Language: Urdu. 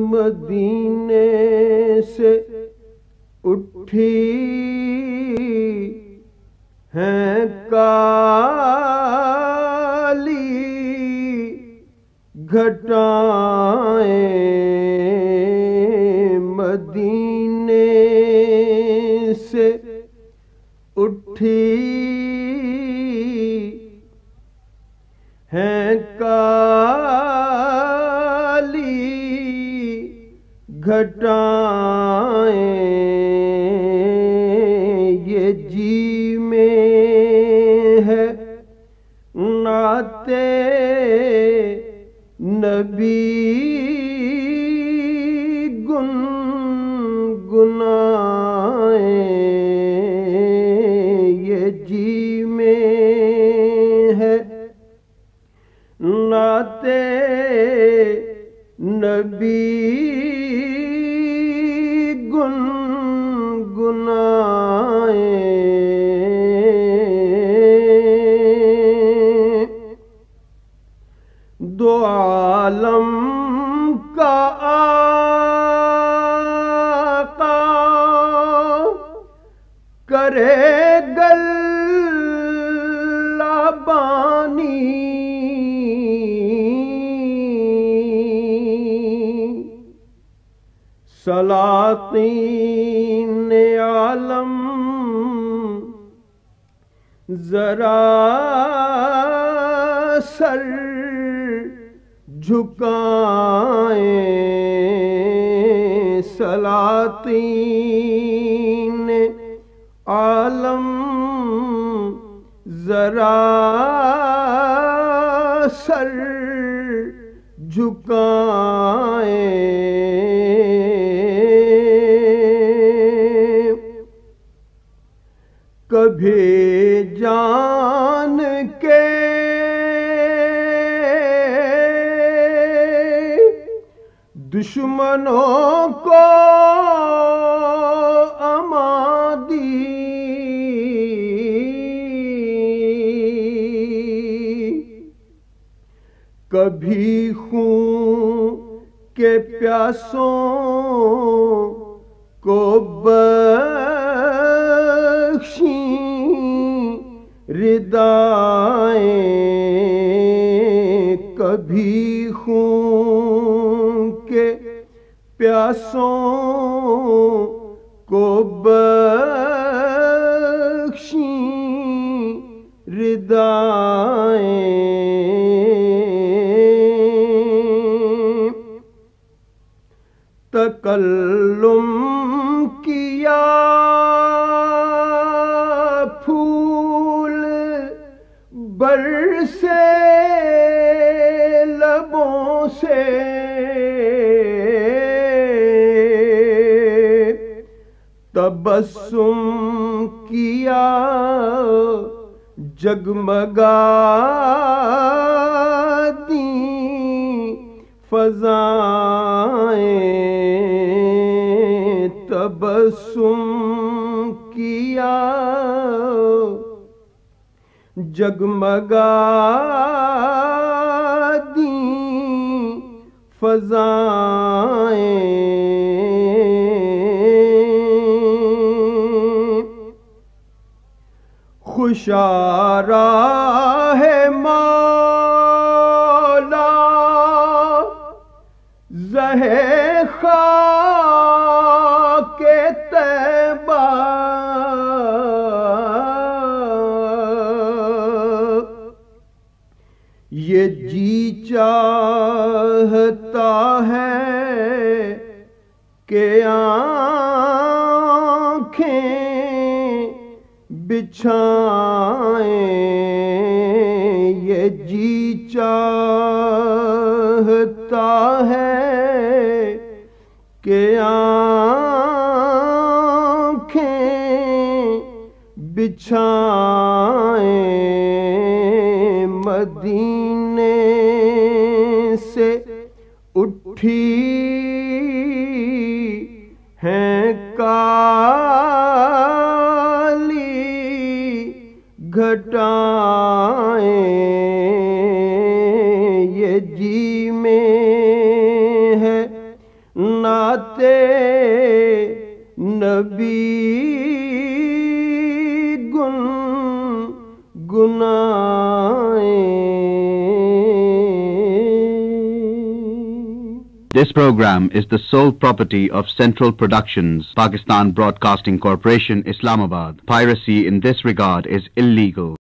مدینے سے اٹھی ہیں کالی گھٹائیں، مدینے سے اٹھی ہیں کالی گھٹائیں، یہ جی میں ہے نعت نبی گنگنائیں، یہ جی میں ہے نعت نبی گنگنائیں۔ دو عالم کا آقا کرے گلہ بانی، سلاطین عالم ذرا سر جھکائیں، سلاطین عالم ذرا سر جھکائیں۔ کبھی جان کے دشمنوں کو امان دی، کبھی خون کے پیاسوں کو بخشیں ردائیں، کبھی خون کے پیاسوں کو بخشیں ردائیں۔ تکلم کیا پھول برسے لبوں سے، تبسم کیا جگمگاتیں فضائیں، تبسم کیا جگمگاتیں فضائیں۔ خوش آراہ مولا زہے خاک طیبہ، یہ جی چاہتا ہے کہ آنکھیں بچھائیں، یہ جی چاہتا ہے کہ آنکھیں بچھائیں، مدینے سے اٹھی ہیں کالی گھٹائیں، یہ جی میں گاتے نبی گنائیں. This program is the sole property of Central Productions, Pakistan Broadcasting Corporation, Islamabad. Piracy in this regard is illegal.